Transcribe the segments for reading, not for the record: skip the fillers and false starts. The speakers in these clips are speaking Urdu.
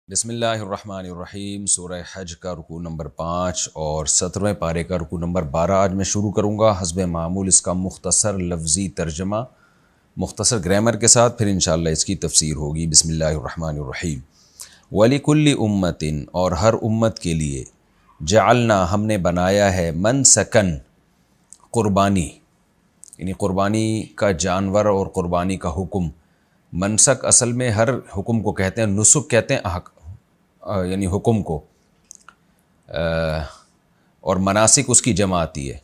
بسم اللہ الرحمن الرحیم۔ سورہ حج کا رکوع نمبر 5 اور 17ویں پارے کا رکوع نمبر 12 آج میں شروع کروں گا۔ حسب معمول اس کا مختصر لفظی ترجمہ مختصر گرامر کے ساتھ، پھر انشاءاللہ اس کی تفسیر ہوگی۔ بسم اللہ الرحمن الرحیم۔ وَلِكُلِّ أُمَّةٍ اور ہر امت کے لیے، جعلنا ہم نے بنایا ہے، منسکن قربانی، یعنی قربانی کا جانور اور قربانی کا حکم۔ منسک اصل میں ہر حکم کو کہتے ہیں، نسک کہتے ہیں یعنی حکم کو، اور مناسک اس کی جمع آتی ہے۔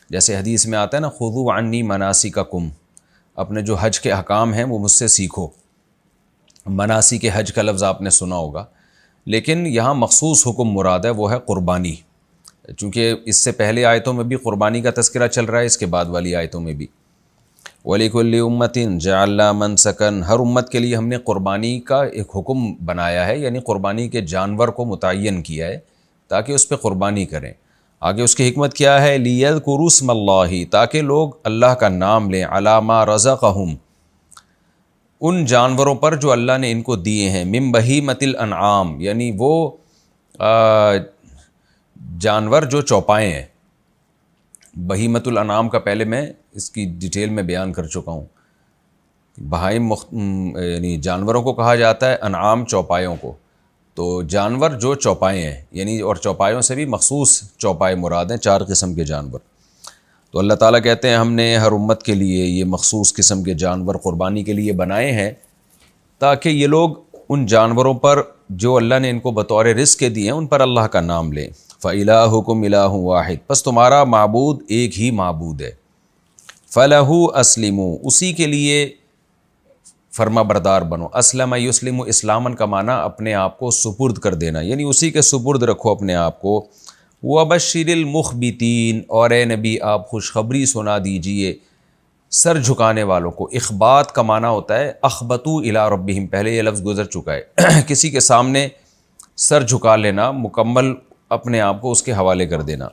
جیسے حدیث میں آتا ہے نا، خذوا عنی مناسککم، اپنے جو حج کے احکام ہیں وہ مجھ سے سیکھو۔ مناسک حج کا لفظ آپ نے سنا ہوگا، لیکن یہاں مخصوص حکم مراد ہے، وہ ہے قربانی، چونکہ اس سے پہلے آیتوں میں بھی قربانی کا تذکرہ چل رہا ہے، اس کے بعد والی آیتوں میں بھی۔ وَلِكُلِّ أُمَّةٍ جَعَلْنَا مَنْسَكًا، ہر امت کے لیے ہم نے قربانی کا ایک حکم بنایا ہے، یعنی قربانی کے جانور کو متعین کیا ہے تاکہ اس پہ قربانی کریں۔ آگے اس کی حکمت کیا ہے؟ لِيَذْكُرُوا اسْمَ اللَّهِ، تاکہ لوگ اللہ کا نام لیں، عَلَىٰ مَا رَزَقَهُمْ، ان جانوروں پر جو اللہ نے ان کو دیے ہیں، مِن بہیمۃ الانعام، یعنی وہ جانور جو چوپائے ہیں۔ بہیمۃ الانعام کا پہلے میں اس کی ڈیٹیل میں بیان کر چکا ہوں۔ بہائم یعنی جانوروں کو کہا جاتا ہے، انعام چوپایوں کو۔ تو جانور جو چوپائے ہیں، یعنی اور چوپایوں سے بھی مخصوص چوپائے مراد ہیں، 4 قسم کے جانور۔ تو اللہ تعالیٰ کہتے ہیں ہم نے ہر امت کے لیے یہ مخصوص قسم کے جانور قربانی کے لیے بنائے ہیں، تاکہ یہ لوگ ان جانوروں پر جو اللہ نے ان کو بطور رزق کے دیے ہیں ان پر اللہ کا نام لیں۔ فَإِلَٰهُكُمْ إِلَٰهٌ وَاحِدٌ، پس تمہارا معبود ایک ہی معبود ہے۔ فَلَهُ أَسْلِمُوا، اسی کے لیے فرما بردار بنو۔ اسلم یسلم، اسلامن کا معنی اپنے آپ کو سپرد کر دینا، یعنی اسی کے سپرد رکھو اپنے آپ کو۔ وَبَشِّرِ الْمُخْبِتِينَ، اور اے نبی آپ خوشخبری سنا دیجئے سر جھکانے والوں کو۔ اخبات کا معنی ہوتا ہے اخبتوا الی ربہم، پہلے یہ لفظ گزر چکا ہے، کسی کے سامنے سر جھکا لینا، مکمل اپنے آپ کو اس کے حوالے کر دینا۔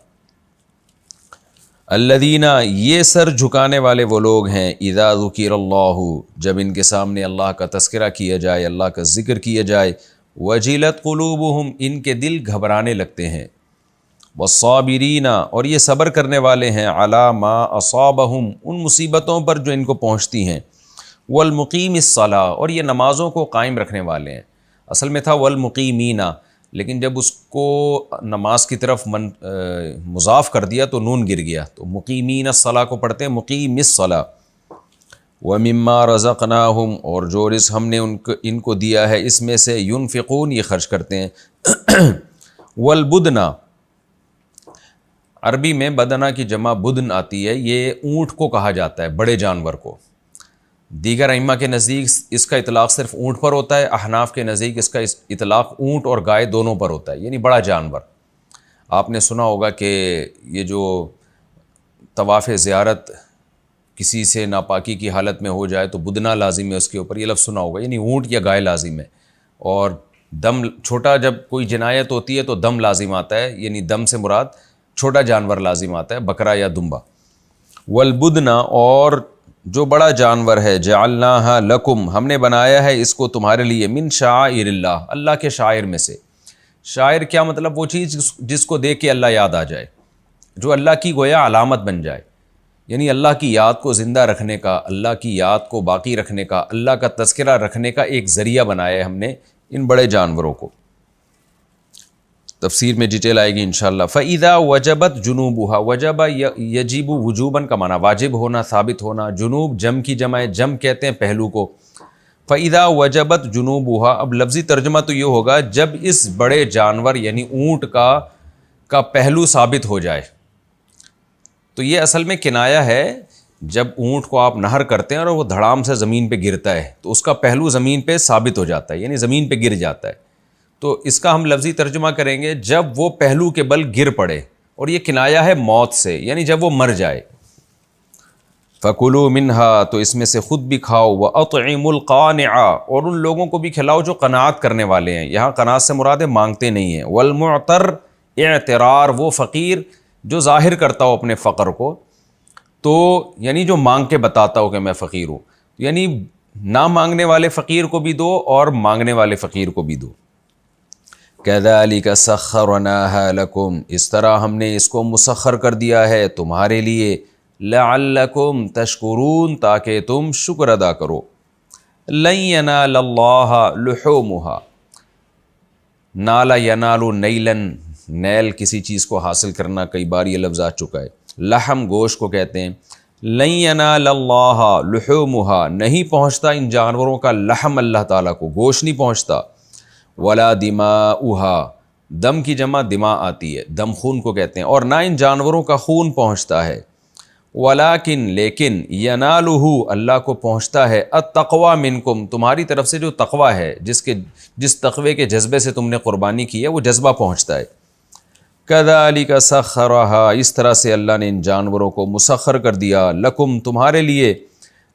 الذین، یہ سر جھکانے والے وہ لوگ ہیں، اذا ذکر اللہ، جب ان کے سامنے اللہ کا تذکرہ کیا جائے، اللہ کا ذکر کیا جائے، وجلت قلوبہم، ان کے دل گھبرانے لگتے ہیں، والصابرین، اور یہ صبر کرنے والے ہیں، علی ما اصابہم، ان مصیبتوں پر جو ان کو پہنچتی ہیں، والمقیم الصلاۃ، اور یہ نمازوں کو قائم رکھنے والے ہیں۔ اصل میں تھا والمقیمین، لیکن جب اس کو نماز کی طرف مضاف کر دیا تو نون گر گیا، تو مقیمین الصلاۃ کو پڑھتے ہیں مقیم الصلاۃ۔ وَمِمَّا رَزَقْنَاهُمْ، اور جو رزق ہم نے ان کو دیا ہے اس میں سے، ينفقون، یہ خرچ کرتے ہیں۔ والبدن، عربی میں بدنہ کی جمع بدن آتی ہے، یہ اونٹ کو کہا جاتا ہے، بڑے جانور کو۔ دیگر ائمہ کے نزدیک اس کا اطلاق صرف اونٹ پر ہوتا ہے، احناف کے نزدیک اس کا اطلاق اونٹ اور گائے دونوں پر ہوتا ہے، یعنی بڑا جانور۔ آپ نے سنا ہوگا کہ یہ جو طواف زیارت کسی سے ناپاکی کی حالت میں ہو جائے تو بدنہ لازم ہے اس کے اوپر، یہ لفظ سنا ہوگا، یعنی اونٹ یا گائے لازم ہے۔ اور دم چھوٹا، جب کوئی جنایت ہوتی ہے تو دم لازم آتا ہے، یعنی دم سے مراد چھوٹا جانور لازم آتا ہے، بکرا یا دمبا۔ والبدن، اور جو بڑا جانور ہے، جعلناہا لکم، ہم نے بنایا ہے اس کو تمہارے لیے، من شعائر اللہ، اللہ کے شعائر میں سے۔ شاعر کیا مطلب؟ وہ چیز جس کو دیکھ کے اللہ یاد آ جائے، جو اللہ کی گویا علامت بن جائے، یعنی اللہ کی یاد کو زندہ رکھنے کا، اللہ کی یاد کو باقی رکھنے کا، اللہ کا تذکرہ رکھنے کا ایک ذریعہ بنایا ہے ہم نے ان بڑے جانوروں کو۔ تفسیر میں ڈیٹیل آئے گی انشاءاللہ۔ فَإِذَا وَجَبَتْ جُنُوبُهَا، وجب یجب وجوباً کا معنی واجب ہونا، ثابت ہونا۔ جنوب جم کی جمع ہے، جم کہتے ہیں پہلو کو۔ فَإِذَا وَجَبَتْ جُنُوبُهَا، اب لفظی ترجمہ تو یہ ہوگا جب اس بڑے جانور یعنی اونٹ کا پہلو ثابت ہو جائے۔ تو یہ اصل میں کنایا ہے، جب اونٹ کو آپ نہر کرتے ہیں اور وہ دھڑام سے زمین پہ گرتا ہے تو اس کا پہلو زمین پہ ثابت ہو جاتا ہے، یعنی زمین پہ گر جاتا ہے۔ تو اس کا ہم لفظی ترجمہ کریں گے جب وہ پہلو کے بل گر پڑے، اور یہ کنایا ہے موت سے، یعنی جب وہ مر جائے۔ فَكُلُوا مِنْهَا، تو اس میں سے خود بھی کھاؤ، وَأَطْعِمُوا الْقَانِعَ، اور ان لوگوں کو بھی کھلاؤ جو قناعت کرنے والے ہیں، یہاں قناعت سے مراد ہے مانگتے نہیں ہیں۔ وَالْمُعْتَرْ، اعترار، وہ فقیر جو ظاہر کرتا ہو اپنے فقر کو، تو یعنی جو مانگ کے بتاتا ہو کہ میں فقیر ہوں، یعنی نہ مانگنے والے فقیر کو بھی دو اور مانگنے والے فقیر کو بھی دو۔ کذالک سخرناها لکم، اس طرح ہم نے اس کو مسخر کر دیا ہے تمہارے لیے، لعلکم تشکرون، تاکہ تم شکر ادا کرو۔ لن ینال اللہ لحومها، نالا ینال نیلن، نیل کسی چیز کو حاصل کرنا، کئی بار یہ لفظ آ چکا ہے، لحم گوشت کو کہتے ہیں۔ لن ینال اللہ لحومها، نہیں پہنچتا ان جانوروں کا لحم اللہ تعالیٰ کو، گوشت نہیں پہنچتا۔ ولا دماؤها، دم کی جمع دماء آتی ہے، دم خون کو کہتے ہیں، اور نہ ان جانوروں کا خون پہنچتا ہے۔ ولیکن، لیکن، ینالہ، اللہ کو پہنچتا ہے، التقوی منکم، تمہاری طرف سے جو تقوی ہے، جس تقوی کے جذبے سے تم نے قربانی کی ہے وہ جذبہ پہنچتا ہے۔ کذالک سخرھا، اس طرح سے اللہ نے ان جانوروں کو مسخر کر دیا، لکم، تمہارے لیے،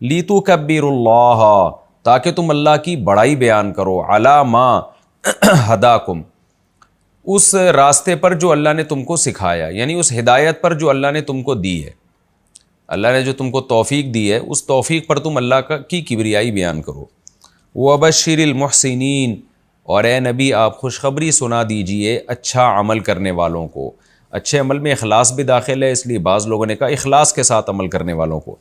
لتکبروا اللہ، تاکہ تم اللہ کی بڑائی بیان کرو، علی ما ہداکم، اس راستے پر جو اللہ نے تم کو سکھایا، یعنی اس ہدایت پر جو اللہ نے تم کو دی ہے، اللہ نے جو تم کو توفیق دی ہے، اس توفیق پر تم اللہ کی کبریائی بیان کرو۔ وبشر المحسنین، اور اے نبی آپ خوشخبری سنا دیجئے اچھا عمل کرنے والوں کو۔ اچھے عمل میں اخلاص بھی داخل ہے، اس لیے بعض لوگوں نے کہا اخلاص کے ساتھ عمل کرنے والوں کو۔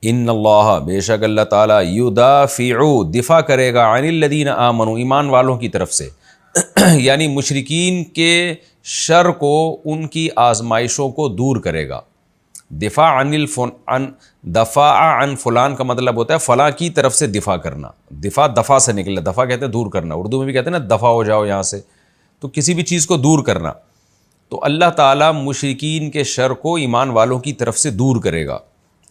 ان اللہ، بے شک اللہ تعالیٰ، یدافع، دفاع کرے گا، عن الذین آمنوا، ایمان والوں کی طرف سے، یعنی مشرکین کے شر کو، ان کی آزمائشوں کو دور کرے گا۔ دفاع دفاع عن فلان کا مطلب ہوتا ہے فلاں کی طرف سے دفاع کرنا، دفاع سے نکلا، دفاع کہتے ہیں دور کرنا، اردو میں بھی کہتے ہیں نا دفاع ہو جاؤ یہاں سے، تو کسی بھی چیز کو دور کرنا۔ تو اللہ تعالیٰ مشرکین کے شر کو ایمان والوں کی طرف سے دور کرے گا۔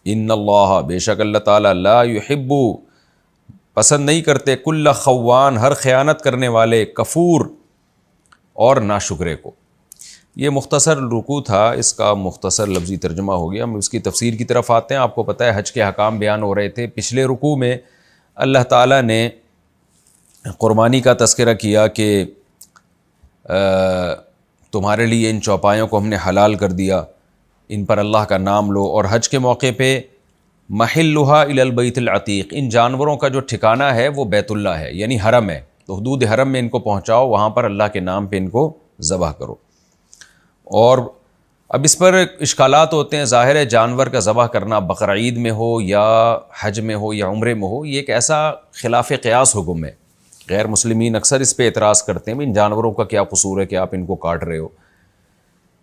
ان اللہ، بے شک اللہ تعالیٰ، لا یحب، پسند نہیں کرتے، کل خوان، ہر خیانت کرنے والے، کفور، اور ناشکرے کو۔ یہ مختصر رکوع تھا، اس کا مختصر لفظی ترجمہ ہو گیا۔ ہم اس کی تفسیر کی طرف آتے ہیں۔ آپ کو پتہ ہے حج کے احکام بیان ہو رہے تھے۔ پچھلے رکوع میں اللہ تعالیٰ نے قربانی کا تذکرہ کیا کہ تمہارے لیے ان چوپایوں کو ہم نے حلال کر دیا، ان پر اللہ کا نام لو، اور حج کے موقع پہ محلھا الی البیت العتیق، ان جانوروں کا جو ٹھکانہ ہے وہ بیت اللہ ہے، یعنی حرم ہے، تو حدود حرم میں ان کو پہنچاؤ، وہاں پر اللہ کے نام پہ ان کو ذبح کرو۔ اور اب اس پر اشکالات ہوتے ہیں۔ ظاہر ہے جانور کا ذبح کرنا بقرعید میں ہو یا حج میں ہو یا عمرے میں ہو، یہ ایک ایسا خلاف قیاس حکم ہے۔ غیر مسلمین اکثر اس پہ اعتراض کرتے ہیں، ان جانوروں کا کیا قصور ہے کہ آپ ان کو کاٹ رہے ہو؟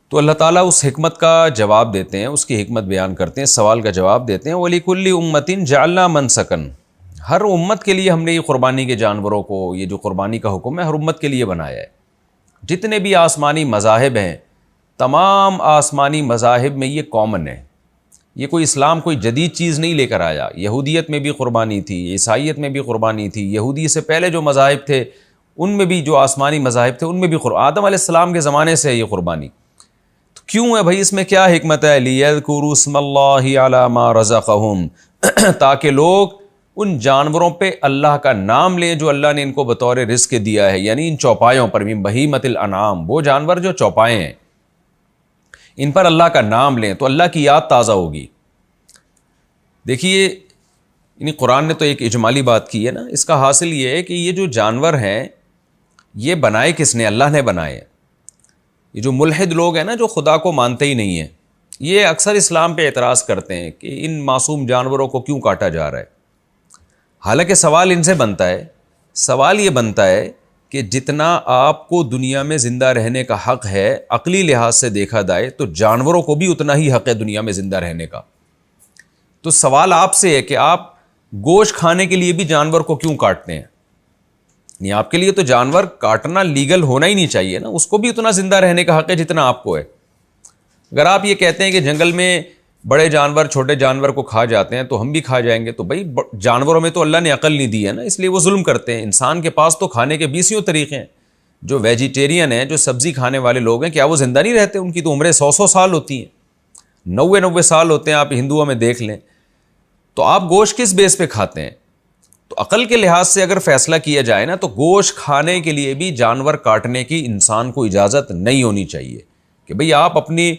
تو اللہ تعالیٰ اس حکمت کا جواب دیتے ہیں، اس کی حکمت بیان کرتے ہیں، سوال کا جواب دیتے ہیں۔ وَلِكُلِّ أُمَّةٍ جَعَلْنَا مَنْسَكًا، ہر امت کے لیے ہم نے یہ قربانی کے جانوروں کو، یہ جو قربانی کا حکم ہے ہر امت کے لیے بنایا ہے۔ جتنے بھی آسمانی مذاہب ہیں، تمام آسمانی مذاہب میں یہ کامن ہے، یہ کوئی اسلام کوئی جدید چیز نہیں لے کر آیا۔ یہودیت میں بھی قربانی تھی، عیسائیت میں بھی قربانی تھی، یہودی سے پہلے جو مذاہب تھے ان میں بھی، جو آسمانی مذاہب تھے ان میں بھی آدم علیہ السلام کے زمانے سے ہے یہ قربانی۔ تو کیوں ہے بھائی، اس میں کیا حکمت ہے؟ لِيَذْكُرُوا اسْمَ اللَّهِ عَلَى مَا رَزَقَهُمْ، تاکہ لوگ ان جانوروں پہ اللہ کا نام لیں جو اللہ نے ان کو بطور رزق دیا ہے، یعنی ان چوپایوں پر بھی، بہیمۃ الانعام، وہ جانور جو چوپائے ہیں ان پر اللہ کا نام لیں تو اللہ کی یاد تازہ ہوگی۔ دیکھیے یعنی قرآن نے تو ایک اجمالی بات کی ہے نا، اس کا حاصل یہ ہے کہ یہ جو جانور ہیں یہ بنائے کس نے؟ اللہ نے بنائے ہیں۔ یہ جو ملحد لوگ ہیں نا، جو خدا کو مانتے ہی نہیں ہیں، یہ اکثر اسلام پہ اعتراض کرتے ہیں کہ ان معصوم جانوروں کو کیوں کاٹا جا رہا ہے۔ حالانکہ سوال ان سے بنتا ہے، سوال یہ بنتا ہے کہ جتنا آپ کو دنیا میں زندہ رہنے کا حق ہے عقلی لحاظ سے دیکھا جائے تو جانوروں کو بھی اتنا ہی حق ہے دنیا میں زندہ رہنے کا۔ تو سوال آپ سے ہے کہ آپ گوشت کھانے کے لیے بھی جانور کو کیوں کاٹتے ہیں؟ نہیں، آپ کے لیے تو جانور کاٹنا لیگل ہونا ہی نہیں چاہیے نا، اس کو بھی اتنا زندہ رہنے کا حق ہے جتنا آپ کو ہے۔ اگر آپ یہ کہتے ہیں کہ جنگل میں بڑے جانور چھوٹے جانور کو کھا جاتے ہیں تو ہم بھی کھا جائیں گے، تو بھائی جانوروں میں تو اللہ نے عقل نہیں دی ہے نا، اس لیے وہ ظلم کرتے ہیں۔ انسان کے پاس تو کھانے کے 20 طریقے ہیں۔ جو ویجیٹیرین ہیں، جو سبزی کھانے والے لوگ ہیں، کیا وہ زندہ نہیں رہتے؟ ان کی تو عمریں 100 سال ہوتی ہیں، 90 سال ہوتے ہیں، آپ ہندوؤں میں دیکھ لیں۔ تو آپ گوشت کس بیس پہ کھاتے ہیں؟ تو عقل کے لحاظ سے اگر فیصلہ کیا جائے نا تو گوشت کھانے کے لیے بھی جانور کاٹنے کی انسان کو اجازت نہیں ہونی چاہیے، کہ بھئی آپ اپنی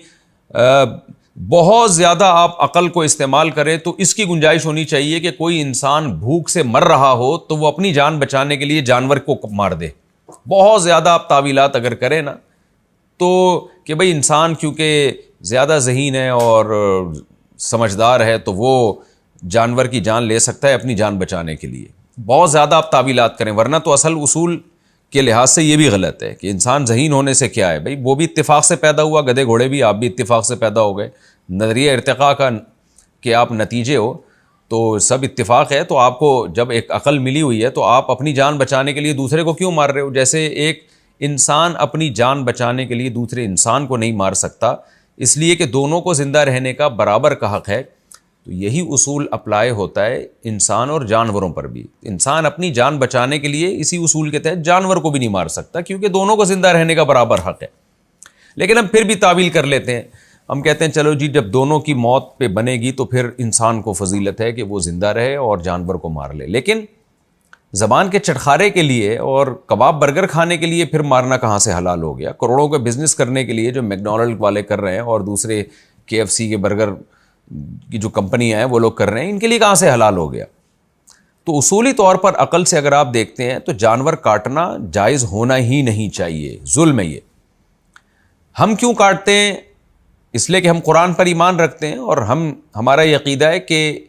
بہت زیادہ آپ عقل کو استعمال کریں تو اس کی گنجائش ہونی چاہیے کہ کوئی انسان بھوک سے مر رہا ہو تو وہ اپنی جان بچانے کے لیے جانور کو مار دے. بہت زیادہ آپ تعویلات اگر کریں نا تو کہ بھئی انسان کیونکہ زیادہ ذہین ہے اور سمجھدار ہے تو وہ جانور کی جان لے سکتا ہے اپنی جان بچانے کے لیے. بہت زیادہ آپ تعویلات کریں، ورنہ تو اصل اصول کے لحاظ سے یہ بھی غلط ہے کہ انسان ذہین ہونے سے کیا ہے. بھئی وہ بھی اتفاق سے پیدا ہوا، گدھے گھوڑے بھی، آپ بھی اتفاق سے پیدا ہو گئے. نظریہ ارتقاء کا کہ آپ نتیجے ہو تو سب اتفاق ہے. تو آپ کو جب ایک عقل ملی ہوئی ہے تو آپ اپنی جان بچانے کے لیے دوسرے کو کیوں مار رہے ہو؟ جیسے ایک انسان اپنی جان بچانے کے لیے دوسرے انسان کو نہیں مار سکتا اس لیے کہ دونوں کو زندہ رہنے کا برابر کا حق ہے، تو یہی اصول اپلائی ہوتا ہے انسان اور جانوروں پر بھی. انسان اپنی جان بچانے کے لیے اسی اصول کے تحت جانور کو بھی نہیں مار سکتا کیونکہ دونوں کو زندہ رہنے کا برابر حق ہے. لیکن ہم پھر بھی تعویل کر لیتے ہیں، ہم کہتے ہیں چلو جی جب دونوں کی موت پہ بنے گی تو پھر انسان کو فضیلت ہے کہ وہ زندہ رہے اور جانور کو مار لے. لیکن زبان کے چٹخارے کے لیے اور کباب برگر کھانے کے لیے پھر مارنا کہاں سے حلال ہو گیا؟ کروڑوں کا بزنس کرنے کے لیے جو میکڈونلڈ والے کر رہے ہیں اور دوسرے KFC کے برگر کی جو کمپنیاں ہیں وہ لوگ کر رہے ہیں، ان کے لیے کہاں سے حلال ہو گیا؟ تو اصولی طور پر عقل سے اگر آپ دیکھتے ہیں تو جانور کاٹنا جائز ہونا ہی نہیں چاہیے، ظلم ہے یہ. ہم کیوں کاٹتے ہیں؟ اس لیے کہ ہم قرآن پر ایمان رکھتے ہیں اور ہمارا یہ عقیدہ ہے کہ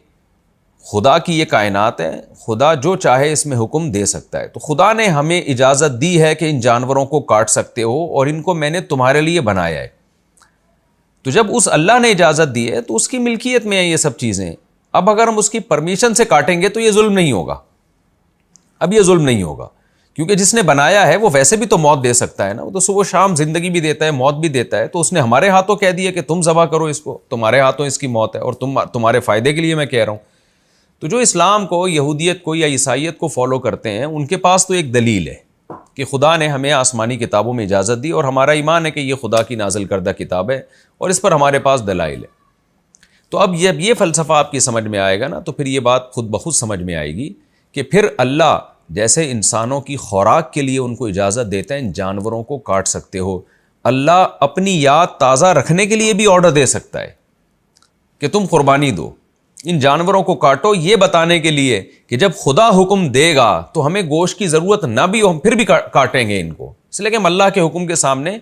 خدا کی یہ کائنات ہے، خدا جو چاہے اس میں حکم دے سکتا ہے. تو خدا نے ہمیں اجازت دی ہے کہ ان جانوروں کو کاٹ سکتے ہو اور ان کو میں نے تمہارے لیے بنایا ہے. تو جب اس اللہ نے اجازت دی ہے تو اس کی ملکیت میں ہیں یہ سب چیزیں. اب اگر ہم اس کی پرمیشن سے کاٹیں گے تو یہ ظلم نہیں ہوگا. اب یہ ظلم نہیں ہوگا کیونکہ جس نے بنایا ہے وہ ویسے بھی تو موت دے سکتا ہے نا، وہ تو صبح شام زندگی بھی دیتا ہے، موت بھی دیتا ہے. تو اس نے ہمارے ہاتھوں کہہ دیا کہ تم ذبح کرو اس کو، تمہارے ہاتھوں اس کی موت ہے اور تمہارے فائدے کے لیے میں کہہ رہا ہوں. تو جو اسلام کو، یہودیت کو یا عیسائیت کو فالو کرتے ہیں ان کے پاس تو ایک دلیل ہے کہ خدا نے ہمیں آسمانی کتابوں میں اجازت دی اور ہمارا ایمان ہے کہ یہ خدا کی نازل کردہ کتاب ہے اور اس پر ہمارے پاس دلائل ہے. تو اب جب یہ فلسفہ آپ کی سمجھ میں آئے گا نا تو پھر یہ بات خود بخود سمجھ میں آئے گی کہ پھر اللہ جیسے انسانوں کی خوراک کے لیے ان کو اجازت دیتا ہے ان جانوروں کو کاٹ سکتے ہو، اللہ اپنی یاد تازہ رکھنے کے لیے بھی آرڈر دے سکتا ہے کہ تم قربانی دو، ان جانوروں کو کاٹو، یہ بتانے کے لیے کہ جب خدا حکم دے گا تو ہمیں گوشت کی ضرورت نہ بھی ہو ہم پھر بھی کاٹیں گے ان کو، اس لیے کہ ہم اللہ کے حکم کے سامنے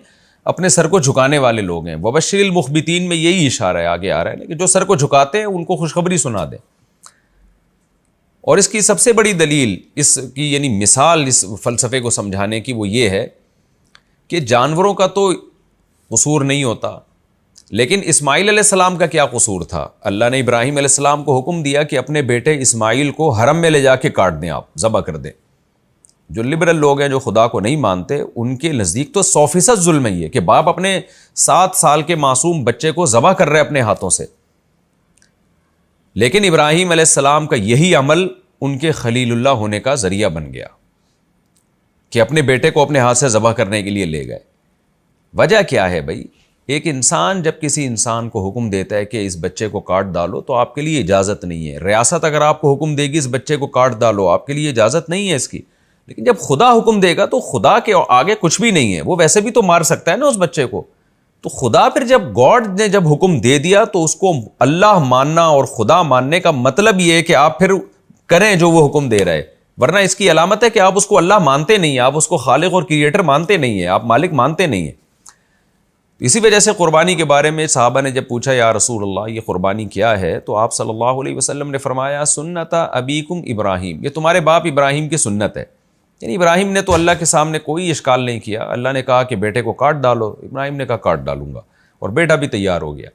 اپنے سر کو جھکانے والے لوگ ہیں. وبشر المخبتین میں یہی اشارہ ہے، آگے آ رہا ہے کہ جو سر کو جھکاتے ہیں ان کو خوشخبری سنا دیں. اور اس کی سب سے بڑی دلیل اس کی یعنی مثال اس فلسفے کو سمجھانے کی وہ یہ ہے کہ جانوروں کا تو قصور نہیں ہوتا، لیکن اسماعیل علیہ السلام کا کیا قصور تھا؟ اللہ نے ابراہیم علیہ السلام کو حکم دیا کہ اپنے بیٹے اسماعیل کو حرم میں لے جا کے کاٹ دیں، آپ ذبح کر دیں. جو لبرل لوگ ہیں جو خدا کو نہیں مانتے ان کے نزدیک تو 100% ظلم ہے یہ کہ باپ اپنے 7 سال کے معصوم بچے کو ذبح کر رہے اپنے ہاتھوں سے. لیکن ابراہیم علیہ السلام کا یہی عمل ان کے خلیل اللہ ہونے کا ذریعہ بن گیا کہ اپنے بیٹے کو اپنے ہاتھ سے ذبح کرنے کے لیے لے گئے. وجہ کیا ہے بھائی؟ ایک انسان جب کسی انسان کو حکم دیتا ہے کہ اس بچے کو کاٹ ڈالو تو آپ کے لیے اجازت نہیں ہے. ریاست اگر آپ کو حکم دے گی اس بچے کو کاٹ ڈالو، آپ کے لیے اجازت نہیں ہے اس کی. لیکن جب خدا حکم دے گا تو خدا کے آگے کچھ بھی نہیں ہے، وہ ویسے بھی تو مار سکتا ہے نا اس بچے کو. تو خدا پھر جب گاڈ نے جب حکم دے دیا تو اس کو اللہ ماننا اور خدا ماننے کا مطلب یہ ہے کہ آپ پھر کریں جو وہ حکم دے رہے، ورنہ اس کی علامت ہے کہ آپ اس کو اللہ مانتے نہیں ہیں، آپ اس کو خالق اور کریٹر مانتے نہیں ہیں، آپ مالک مانتے نہیں ہیں. اسی وجہ سے قربانی کے بارے میں صحابہ نے جب پوچھا یا رسول اللہ یہ قربانی کیا ہے تو آپ صلی اللہ علیہ وسلم نے فرمایا سنت ابیکم ابراہیم، یہ تمہارے باپ ابراہیم کی سنت ہے. یعنی ابراہیم نے تو اللہ کے سامنے کوئی اشکال نہیں کیا، اللہ نے کہا کہ بیٹے کو کاٹ ڈالو، ابراہیم نے کہا کاٹ ڈالوں گا اور بیٹا بھی تیار ہو گیا.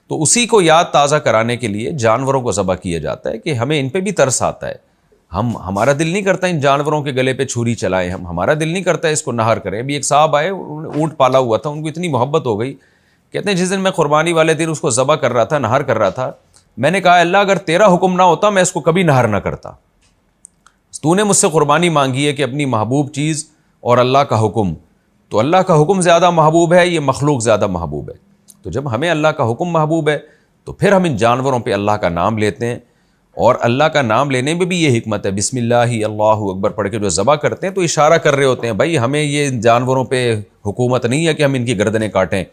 تو اسی کو یاد تازہ کرانے کے لیے جانوروں کو ذبح کیا جاتا ہے کہ ہمیں ان پہ بھی ترس آتا ہے. ہمارا دل نہیں کرتا ان جانوروں کے گلے پہ چھری چلائیں، ہمارا دل نہیں کرتا اس کو نہر کریں. ابھی ایک صاحب آئے، اونٹ پالا ہوا تھا، ان کو اتنی محبت ہو گئی، کہتے ہیں جس دن میں قربانی والے دن اس کو ذبح کر رہا تھا، نہر کر رہا تھا، میں نے کہا اللہ اگر تیرا حکم نہ ہوتا میں اس کو کبھی نہر نہ کرتا. تو نے مجھ سے قربانی مانگی ہے کہ اپنی محبوب چیز اور اللہ کا حکم، تو اللہ کا حکم زیادہ محبوب ہے، یہ مخلوق زیادہ محبوب ہے. تو جب ہمیں اللہ کا حکم محبوب ہے تو پھر ہم ان جانوروں پہ اللہ کا نام لیتے ہیں، اور اللہ کا نام لینے میں بھی یہ حکمت ہے، بسم اللہ اللہ اکبر پڑھ کے جو ذبح کرتے ہیں تو اشارہ کر رہے ہوتے ہیں بھائی ہمیں یہ جانوروں پہ حکومت نہیں ہے کہ ہم ان کی گردنیں کاٹیں،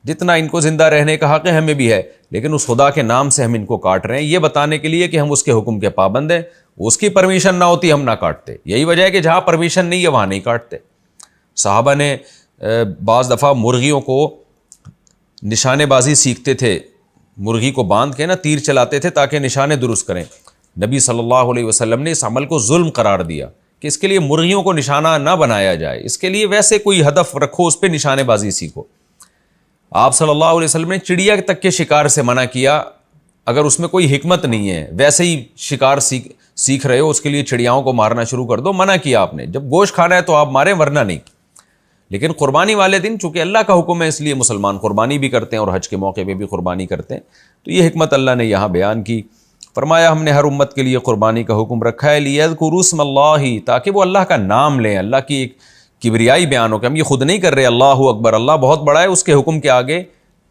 جتنا ان کو زندہ رہنے کا حق ہے ہمیں بھی ہے، لیکن اس خدا کے نام سے ہم ان کو کاٹ رہے ہیں، یہ بتانے کے لیے کہ ہم اس کے حکم کے پابند ہیں، اس کی پرمیشن نہ ہوتی ہم نہ کاٹتے۔ یہی وجہ ہے کہ جہاں پرمیشن نہیں ہے وہاں نہیں کاٹتے۔ صحابہ نے بعض دفعہ مرغیوں کو نشانے بازی سیکھتے تھے، مرغی کو باندھ کے نا تیر چلاتے تھے تاکہ نشانے درست کریں۔ نبی صلی اللہ علیہ وسلم نے اس عمل کو ظلم قرار دیا کہ اس کے لیے مرغیوں کو نشانہ نہ بنایا جائے، اس کے لیے ویسے کوئی ہدف رکھو، اس پہ نشانے بازی سیکھو۔ آپ صلی اللہ علیہ وسلم نے چڑیا تک کے شکار سے منع کیا، اگر اس میں کوئی حکمت نہیں ہے، ویسے ہی شکار سیکھ رہے ہو، اس کے لیے چڑیاؤں کو مارنا شروع کر دو، منع کیا آپ نے۔ جب گوشت کھانا ہے تو آپ ماریں، ورنہ نہیں۔ لیکن قربانی والے دن چونکہ اللہ کا حکم ہے، اس لیے مسلمان قربانی بھی کرتے ہیں اور حج کے موقع پہ بھی قربانی کرتے ہیں، تو یہ حکمت اللہ نے یہاں بیان کی۔ فرمایا ہم نے ہر امت کے لیے قربانی کا حکم رکھا ہے، لِيَذْكُرُوا اسْمَ اللَّهِ، تاکہ وہ اللہ کا نام لیں، اللہ کی ایک کبریائی بیان ہو کہ ہم یہ خود نہیں کر رہے، اللہ اکبر، اللہ بہت بڑا ہے، اس کے حکم کے آگے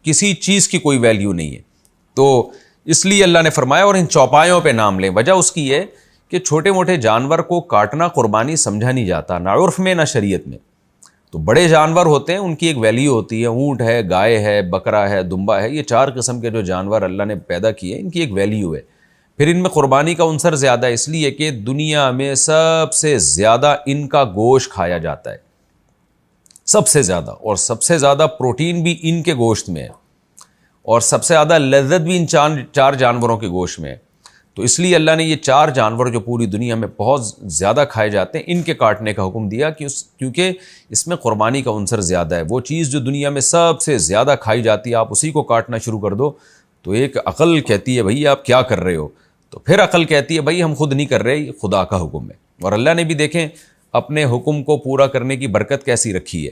کسی چیز کی کوئی ویلیو نہیں ہے۔ تو اس لیے اللہ نے فرمایا اور ان چوپایوں پہ نام لیں۔ وجہ اس کی ہے کہ چھوٹے موٹے جانور کو کاٹنا قربانی سمجھا نہیں جاتا، نہ عرف میں نہ شریعت میں۔ تو بڑے جانور ہوتے ہیں، ان کی ایک ویلیو ہوتی ہے، اونٹ ہے، گائے ہے، بکرا ہے، دمبا ہے، یہ 4 قسم کے جو جانور اللہ نے پیدا کیے ان کی ایک ویلیو ہے۔ پھر ان میں قربانی کا عنصر زیادہ ہے، اس لیے کہ دنیا میں سب سے زیادہ ان کا گوشت کھایا جاتا ہے، سب سے زیادہ، اور سب سے زیادہ پروٹین بھی ان کے گوشت میں ہے، اور سب سے زیادہ لذت بھی ان 4 جانوروں کے گوشت میں ہے۔ تو اس لیے اللہ نے یہ 4 جانور جو پوری دنیا میں بہت زیادہ کھائے جاتے ہیں، ان کے کاٹنے کا حکم دیا، کیونکہ اس میں قربانی کا عنصر زیادہ ہے۔ وہ چیز جو دنیا میں سب سے زیادہ کھائی جاتی ہے، آپ اسی کو کاٹنا شروع کر دو تو ایک عقل کہتی ہے بھئی آپ کیا کر رہے ہو، تو پھر عقل کہتی ہے بھئی ہم خود نہیں کر رہے، یہ خدا کا حکم ہے۔ اور اللہ نے بھی دیکھیں اپنے حکم کو پورا کرنے کی برکت کیسی رکھی ہے۔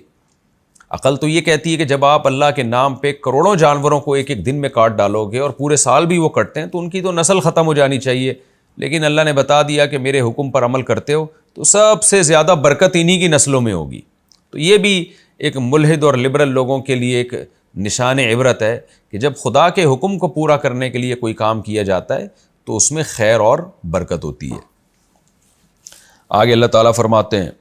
عقل تو یہ کہتی ہے کہ جب آپ اللہ کے نام پہ کروڑوں جانوروں کو ایک دن میں کاٹ ڈالو گے اور پورے سال بھی وہ کٹتے ہیں تو ان کی تو نسل ختم ہو جانی چاہیے، لیکن اللہ نے بتا دیا کہ میرے حکم پر عمل کرتے ہو تو سب سے زیادہ برکت انہی کی نسلوں میں ہوگی۔ تو یہ بھی ایک ملحد اور لبرل لوگوں کے لیے ایک نشان عبرت ہے کہ جب خدا کے حکم کو پورا کرنے کے لیے کوئی کام کیا جاتا ہے تو اس میں خیر اور برکت ہوتی ہے۔ آگے اللہ تعالیٰ فرماتے ہیں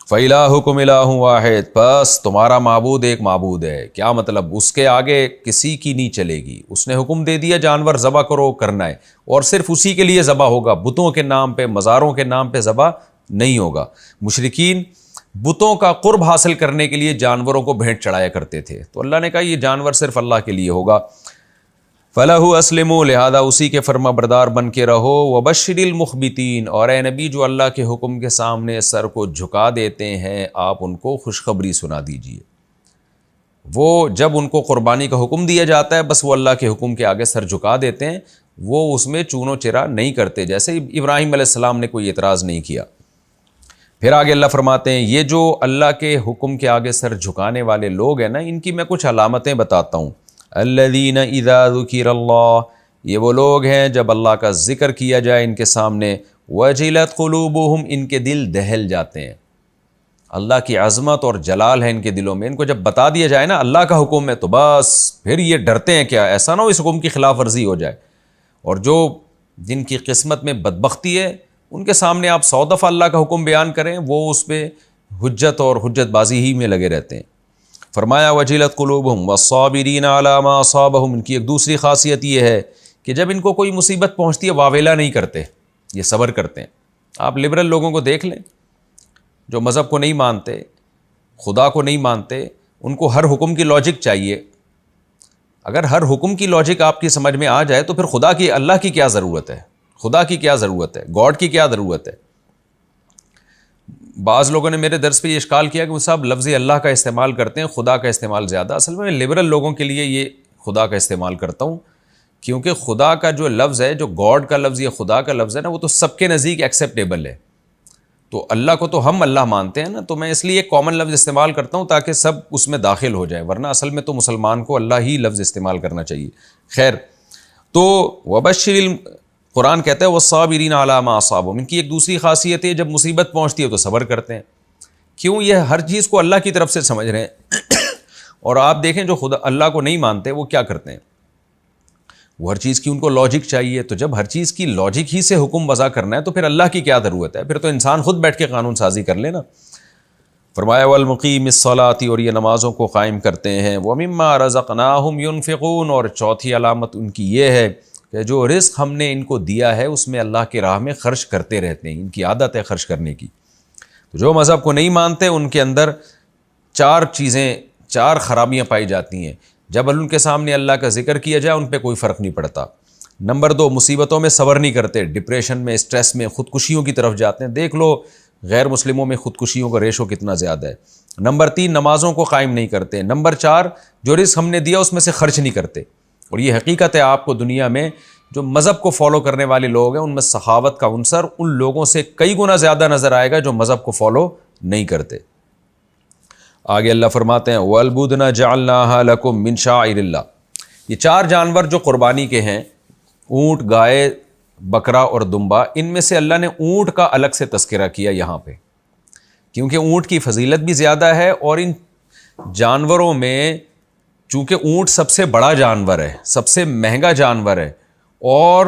فَإِلَٰهُكُمْ إِلَٰهٌ وَاحِدٌ، بس تمہارا معبود ایک معبود ہے۔ کیا مطلب؟ اس کے آگے کسی کی نہیں چلے گی، اس نے حکم دے دیا جانور ذبح کرو، کرنا ہے، اور صرف اسی کے لیے ذبح ہوگا، بتوں کے نام پہ، مزاروں کے نام پہ ذبح نہیں ہوگا۔ مشرکین بتوں کا قرب حاصل کرنے کے لیے جانوروں کو بھیٹ چڑھایا کرتے تھے، تو اللہ نے کہا یہ جانور صرف اللہ کے لیے ہوگا۔ فَلَهُ أَسْلِمُوا، لہذا اسی کے فرما بردار بن کے رہو۔ وَبَشِّرِ الْمُخْبِتِينَ، اور اے نبی جو اللہ کے حکم کے سامنے سر کو جھکا دیتے ہیں آپ ان کو خوشخبری سنا دیجئے۔ وہ جب ان کو قربانی کا حکم دیا جاتا ہے بس وہ اللہ کے حکم کے آگے سر جھکا دیتے ہیں، وہ اس میں چون و چرا نہیں کرتے، جیسے ابراہیم علیہ السلام نے کوئی اعتراض نہیں کیا۔ پھر آگے اللہ فرماتے ہیں یہ جو اللہ کے حکم کے آگے سر جھکانے والے لوگ ہیں نا، ان کی میں کچھ علامتیں بتاتا ہوں۔ الذین اذا ذکر اللہ، یہ وہ لوگ ہیں جب اللہ کا ذکر کیا جائے ان کے سامنے، وجلت قلوبہم، ان کے دل دہل جاتے ہیں۔ اللہ کی عظمت اور جلال ہے ان کے دلوں میں، ان کو جب بتا دیا جائے نا اللہ کا حکم ہے تو بس پھر یہ ڈرتے ہیں، کیا ایسا نہ ہو اس حکم کی خلاف ورزی ہو جائے۔ اور جو جن کی قسمت میں بدبختی ہے ان کے سامنے آپ 100 دفعہ اللہ کا حکم بیان کریں، وہ اس پہ حجت اور حجت بازی ہی میں لگے رہتے ہیں۔ فرمایا وجلت قلوبہم والصابرین علی ما اصابہم، ان کی ایک دوسری خاصیت یہ ہے کہ جب ان کو کوئی مصیبت پہنچتی ہے واویلا نہیں کرتے، یہ صبر کرتے ہیں۔ آپ لبرل لوگوں کو دیکھ لیں جو مذہب کو نہیں مانتے، خدا کو نہیں مانتے، ان کو ہر حکم کی لاجک چاہیے۔ اگر ہر حکم کی لاجک آپ کی سمجھ میں آ جائے تو پھر خدا کی، اللہ کی کیا ضرورت ہے، خدا کی کیا ضرورت ہے، گاڈ کی کیا ضرورت ہے۔ بعض لوگوں نے میرے درس پہ یہ اشکال کیا کہ وہ صاحب لفظ اللہ کا استعمال کرتے ہیں، خدا کا استعمال زیادہ۔ اصل میں لبرل لوگوں کے لیے یہ خدا کا استعمال کرتا ہوں، کیونکہ خدا کا جو لفظ ہے، جو گاڈ کا لفظ یا خدا کا لفظ ہے نا، وہ تو سب کے نزدیک ایکسیپٹیبل ہے۔ تو اللہ کو تو ہم اللہ مانتے ہیں نا، تو میں اس لیے ایک کامن لفظ استعمال کرتا ہوں تاکہ سب اس میں داخل ہو جائے، ورنہ اصل میں تو مسلمان کو اللہ ہی لفظ استعمال کرنا چاہیے۔ خیر، تو وبشر، قرآن کہتا ہے والصابرین علی ما اصابہم، ان کی ایک دوسری خاصیت ہے جب مصیبت پہنچتی ہے تو صبر کرتے ہیں۔ کیوں؟ یہ ہر چیز کو اللہ کی طرف سے سمجھ رہے ہیں۔ اور آپ دیکھیں جو خدا اللہ کو نہیں مانتے وہ کیا کرتے ہیں، وہ ہر چیز کی ان کو لاجک چاہیے، تو جب ہر چیز کی لاجک ہی سے حکم وضع کرنا ہے تو پھر اللہ کی کیا ضرورت ہے، پھر تو انسان خود بیٹھ کے قانون سازی کر لینا۔ فرمایا والمقیم الصلاۃ، اور یہ نمازوں کو قائم کرتے ہیں، ومما رزقناہم ينفقون، اور چوتھی علامت ان کی یہ ہے کہ جو رزق ہم نے ان کو دیا ہے اس میں اللہ کی راہ میں خرچ کرتے رہتے ہیں، ان کی عادت ہے خرچ کرنے کی۔ تو جو مذہب کو نہیں مانتے ان کے اندر چار خرابیاں پائی جاتی ہیں۔ جب ان کے سامنے اللہ کا ذکر کیا جائے ان پہ کوئی فرق نہیں پڑتا۔ نمبر 2، مصیبتوں میں صبر نہیں کرتے، ڈپریشن میں، اسٹریس میں، خودکشیوں کی طرف جاتے ہیں۔ دیکھ لو غیر مسلموں میں خودکشیوں کا ریشو کتنا زیادہ ہے۔ نمبر 3، نمازوں کو قائم نہیں کرتے۔ نمبر 4، جو رزق ہم نے دیا اس میں سے خرچ نہیں کرتے۔ اور یہ حقیقت ہے، آپ کو دنیا میں جو مذہب کو فالو کرنے والے لوگ ہیں ان میں سخاوت کا عنصر ان لوگوں سے کئی گنا زیادہ نظر آئے گا جو مذہب کو فالو نہیں کرتے۔ آگے اللہ فرماتے ہیں وَالْبُدْنَ جَعَلْنَاهَا لَكُم مِّن شَعَائِرِ اللَّهِ، یہ 4 جانور جو قربانی کے ہیں، اونٹ، گائے، بکرا اور دمبا، ان میں سے اللہ نے اونٹ کا الگ سے تذکرہ کیا یہاں پہ، کیونکہ اونٹ کی فضیلت بھی زیادہ ہے، اور ان جانوروں میں چونکہ اونٹ سب سے بڑا جانور ہے، سب سے مہنگا جانور ہے، اور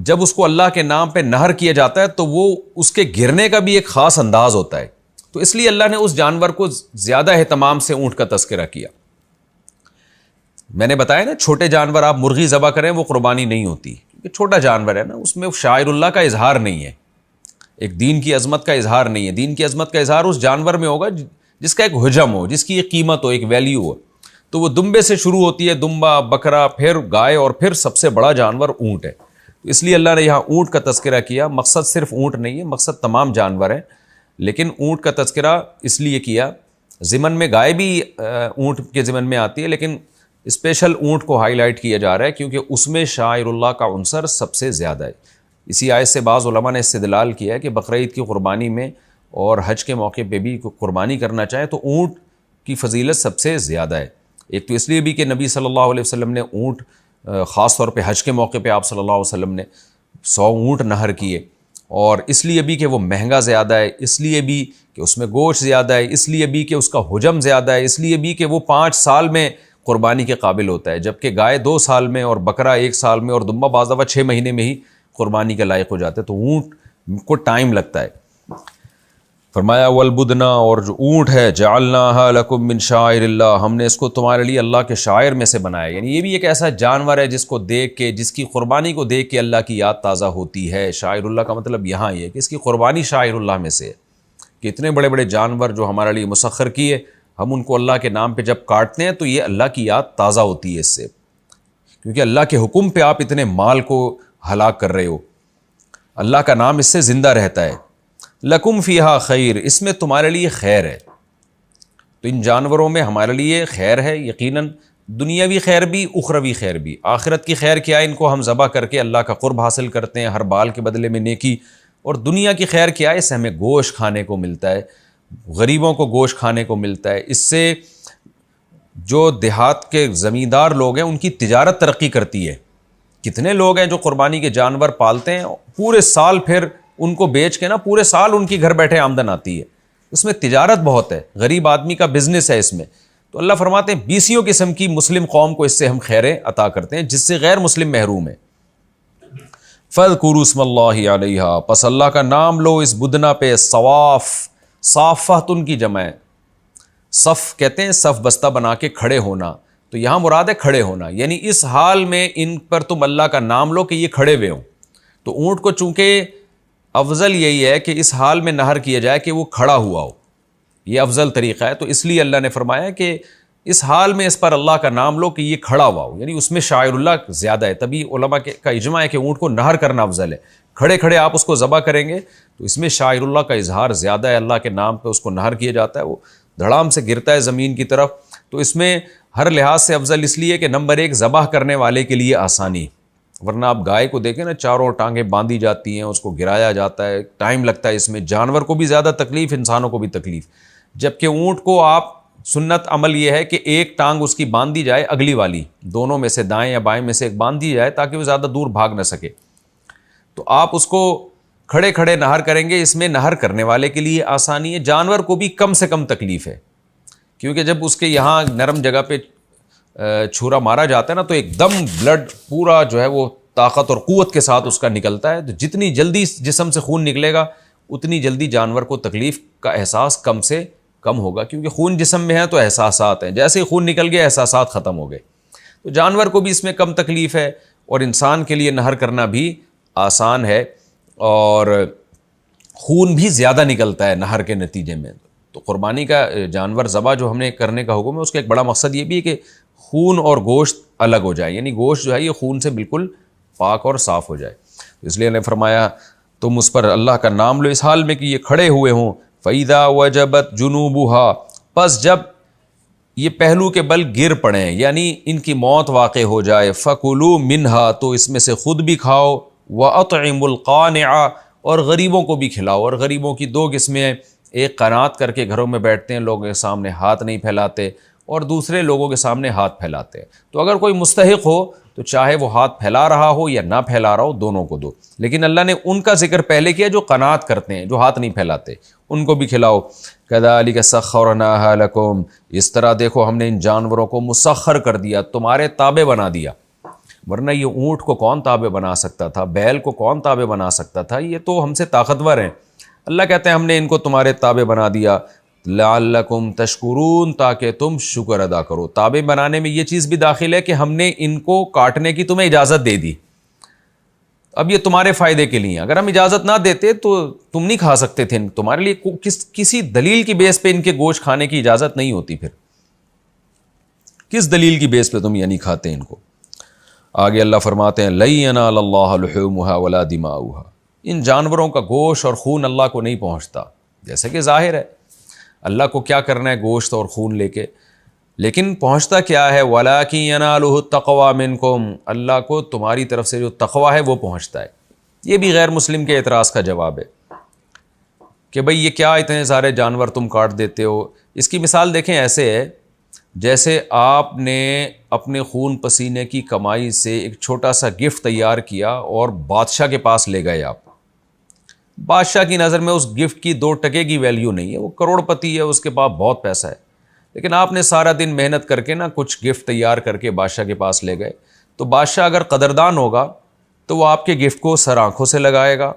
جب اس کو اللہ کے نام پہ نہر کیا جاتا ہے تو وہ اس کے گرنے کا بھی ایک خاص انداز ہوتا ہے، تو اس لیے اللہ نے اس جانور کو زیادہ اہتمام سے اونٹ کا تذکرہ کیا۔ میں نے بتایا نا، چھوٹے جانور آپ مرغی ذبح کریں وہ قربانی نہیں ہوتی، کیونکہ چھوٹا جانور ہے نا، اس میں شاعر اللہ کا اظہار نہیں ہے، ایک دین کی عظمت کا اظہار نہیں ہے۔ دین کی عظمت کا اظہار اس جانور میں ہوگا جس کا ایک حجم ہو، جس کی ایک قیمت ہو، ایک ویلیو ہو۔ تو وہ دمبے سے شروع ہوتی ہے، دمبا، بکرا، پھر گائے، اور پھر سب سے بڑا جانور اونٹ ہے۔ تو اس لیے اللہ نے یہاں اونٹ کا تذکرہ کیا۔ مقصد صرف اونٹ نہیں ہے، مقصد تمام جانور ہیں، لیکن اونٹ کا تذکرہ اس لیے کیا۔ ضمن میں گائے بھی اونٹ کے ضمن میں آتی ہے، لیکن اسپیشل اونٹ کو ہائی لائٹ کیا جا رہا ہے کیونکہ اس میں شاعر اللہ کا عنصر سب سے زیادہ ہے۔ اسی آیت سے بعض علماء نے استدلال کیا ہے کہ بقرعید کی قربانی میں اور حج کے موقع پہ بھی قربانی کرنا چاہے تو اونٹ کی فضیلت سب سے زیادہ ہے۔ ایک تو اس لیے بھی کہ نبی صلی اللہ علیہ وسلم نے اونٹ، خاص طور پہ حج کے موقع پہ آپ صلی اللہ علیہ وسلم نے 100 اونٹ نہر کیے، اور اس لیے بھی کہ وہ مہنگا زیادہ ہے، اس لیے بھی کہ اس میں گوشت زیادہ ہے، اس لیے بھی کہ اس کا حجم زیادہ ہے، اس لیے بھی کہ وہ 5 سال میں قربانی کے قابل ہوتا ہے، جبکہ گائے 2 سال میں، اور بکرا 1 سال میں، اور دمبا بعض دفعہ 6 مہینے میں ہی قربانی کے لائق ہو جاتے ہیں۔ تو اونٹ کو ٹائم لگتا ہے۔ فرمایا والبدنا، اور جو اونٹ ہے، جعلناها لکم من شعائر اللہ، ہم نے اس کو تمہارے لیے اللہ کے شاعر میں سے بنایا، یعنی یہ بھی ایک ایسا جانور ہے جس کو دیکھ کے، جس کی قربانی کو دیکھ کے اللہ کی یاد تازہ ہوتی ہے۔ شاعر اللہ کا مطلب یہاں یہ ہے کہ اس کی قربانی شاعر اللہ میں سے ہے، کہ اتنے بڑے بڑے جانور جو ہمارے لیے مسخر کیے، ہم ان کو اللہ کے نام پہ جب کاٹتے ہیں تو یہ اللہ کی یاد تازہ ہوتی ہے اس سے، کیونکہ اللہ کے حکم پہ آپ اتنے مال کو ہلاک کر رہے ہو، اللہ کا نام اس سے زندہ رہتا ہے۔ لکم فیہا خیر، اس میں تمہارے لیے خیر ہے۔ تو ان جانوروں میں ہمارے لیے خیر ہے، یقیناً دنیاوی خیر بھی، اخروی خیر بھی۔ آخرت کی خیر کیا ہے؟ ان کو ہم ذبح کر کے اللہ کا قرب حاصل کرتے ہیں، ہر بال کے بدلے میں نیکی۔ اور دنیا کی خیر کیا ہے؟ اس سے ہمیں گوشت کھانے کو ملتا ہے، غریبوں کو گوشت کھانے کو ملتا ہے، اس سے جو دیہات کے زمیندار لوگ ہیں ان کی تجارت ترقی کرتی ہے۔ کتنے لوگ ہیں جو قربانی کے جانور پالتے ہیں، پورے سال پھر ان کو بیچ کے نا پورے سال ان کی گھر بیٹھے آمدن آتی ہے، اس میں تجارت بہت ہے، غریب آدمی کا بزنس ہے اس میں۔ تو اللہ فرماتے ہیں 20 قسم کی مسلم قوم کو اس سے ہم خیریں عطا کرتے ہیں جس سے غیر مسلم محروم ہے۔ فَاذْكُرُوا اسْمَ اللَّهِ عَلَيْهَا، پس اللہ کا نام لو اس بدنا پہ، صواف، صافۃن کی جمع ہے، صف کہتے ہیں صف بستہ بنا کے کھڑے ہونا، تو یہاں مراد ہے کھڑے ہونا، یعنی اس حال میں ان پر تم اللہ کا نام لو کہ یہ کھڑے ہوئے ہوں۔ تو اونٹ کو چونکہ افضل یہی ہے کہ اس حال میں نہر کیا جائے کہ وہ کھڑا ہوا ہو، یہ افضل طریقہ ہے، تو اس لیے اللہ نے فرمایا کہ اس حال میں اس پر اللہ کا نام لو کہ یہ کھڑا ہوا ہو، یعنی اس میں شاعر اللہ زیادہ ہے۔ تبھی علماء کا اجماع ہے کہ اونٹ کو نہر کرنا افضل ہے، کھڑے کھڑے آپ اس کو ذبح کریں گے تو اس میں شاعر اللہ کا اظہار زیادہ ہے، اللہ کے نام پہ اس کو نہر کیا جاتا ہے، وہ دھڑام سے گرتا ہے زمین کی طرف، تو اس میں ہر لحاظ سے افضل اس لیے کہ نمبر 1 ذبح کرنے والے کے لیے آسانی، ورنہ آپ گائے کو دیکھیں نا، چاروں ٹانگیں باندھی جاتی ہیں، اس کو گرایا جاتا ہے، ٹائم لگتا ہے، اس میں جانور کو بھی زیادہ تکلیف، انسانوں کو بھی تکلیف۔ جبکہ اونٹ کو آپ سنت عمل یہ ہے کہ ایک ٹانگ اس کی باندھ دی جائے، اگلی والی دونوں میں سے، دائیں یا بائیں میں سے ایک باندھ دی جائے تاکہ وہ زیادہ دور بھاگ نہ سکے، تو آپ اس کو کھڑے کھڑے نہر کریں گے، اس میں نہر کرنے والے کے لیے آسانی ہے، جانور کو بھی کم سے کم تکلیف ہے، کیونکہ جب اس کے یہاں نرم جگہ پہ چھرا مارا جاتا ہے نا تو ایک دم بلڈ پورا جو ہے وہ طاقت اور قوت کے ساتھ اس کا نکلتا ہے، تو جتنی جلدی جسم سے خون نکلے گا اتنی جلدی جانور کو تکلیف کا احساس کم سے کم ہوگا، کیونکہ خون جسم میں ہے تو احساسات ہیں، جیسے ہی خون نکل گیا احساسات ختم ہو گئے، تو جانور کو بھی اس میں کم تکلیف ہے، اور انسان کے لیے نہر کرنا بھی آسان ہے، اور خون بھی زیادہ نکلتا ہے نہر کے نتیجے میں۔ تو قربانی کا جانور ذبح جو ہم نے کرنے کا حکم ہے، اس کا ایک بڑا مقصد یہ بھی ہے کہ خون اور گوشت الگ ہو جائے، یعنی گوشت جو ہے یہ خون سے بالکل پاک اور صاف ہو جائے۔ اس لیے نے فرمایا تم اس پر اللہ کا نام لو اس حال میں کہ یہ کھڑے ہوئے ہوں۔ فَإِذَا وَجَبَتْ جُنُوبُهَا، پس جب یہ پہلو کے بل گر پڑیں، یعنی ان کی موت واقع ہو جائے، فَكُلُوا مِنْهَا، تو اس میں سے خود بھی کھاؤ، وَأَطْعِمُوا الْقَانِعَ، اور غریبوں کو بھی کھلاؤ۔ اور غریبوں کی دو قسمیں ہیں، ایک قناعت کر کے گھروں میں بیٹھتے ہیں، لوگوں کے سامنے ہاتھ نہیں پھیلاتے، اور دوسرے لوگوں کے سامنے ہاتھ پھیلاتے ہیں۔ تو اگر کوئی مستحق ہو تو چاہے وہ ہاتھ پھیلا رہا ہو یا نہ پھیلا رہا ہو، دونوں کو دو، لیکن اللہ نے ان کا ذکر پہلے کیا جو قناعت کرتے ہیں، جو ہاتھ نہیں پھیلاتے، ان کو بھی کھلاؤ۔ کذالک سخرناها لکم، اس طرح دیکھو ہم نے ان جانوروں کو مسخر کر دیا، تمہارے تابع بنا دیا، ورنہ یہ اونٹ کو کون تابع بنا سکتا تھا، بیل کو کون تابع بنا سکتا تھا، یہ تو ہم سے طاقتور ہیں۔ اللہ کہتے ہیں ہم نے ان کو تمہارے تابع بنا دیا، لعلکم تشکرون، تاکہ تم شکر ادا کرو۔ تابع بنانے میں یہ چیز بھی داخل ہے کہ ہم نے ان کو کاٹنے کی تمہیں اجازت دے دی، اب یہ تمہارے فائدے کے لیے، اگر ہم اجازت نہ دیتے تو تم نہیں کھا سکتے تھے، تمہارے لیے کسی دلیل کی بیس پہ ان کے گوشت کھانے کی اجازت نہیں ہوتی، پھر کس دلیل کی بیس پہ تم یہ نہیں کھاتے ان کو۔ آگے اللہ فرماتے ہیں لَن يَنَالَ اللَّهَ لُحُومُهَا وَلَا دِمَاؤُهَا، ان جانوروں کا گوشت اور خون اللہ کو نہیں پہنچتا، جیسے کہ ظاہر ہے اللہ کو کیا کرنا ہے گوشت اور خون لے کے، لیکن پہنچتا کیا ہے، وَلَٰكِن يَنَالُهُ التَّقْوَىٰ مِنكُمْ، اللہ کو تمہاری طرف سے جو تقویٰ ہے وہ پہنچتا ہے۔ یہ بھی غیر مسلم کے اعتراض کا جواب ہے کہ بھئی یہ کیا اتنے سارے جانور تم کاٹ دیتے ہو۔ اس کی مثال دیکھیں ایسے ہے جیسے آپ نے اپنے خون پسینے کی کمائی سے ایک چھوٹا سا گفٹ تیار کیا اور بادشاہ کے پاس لے گئے آپ، بادشاہ کی نظر میں اس گفٹ کی 2 ٹکے کی ویلیو نہیں ہے، وہ کروڑ پتی ہے، اس کے پاس بہت پیسہ ہے، لیکن آپ نے سارا دن محنت کر کے کچھ گفٹ تیار کر کے بادشاہ کے پاس لے گئے، تو بادشاہ اگر قدردان ہوگا تو وہ آپ کے گفٹ کو سر آنکھوں سے لگائے گا،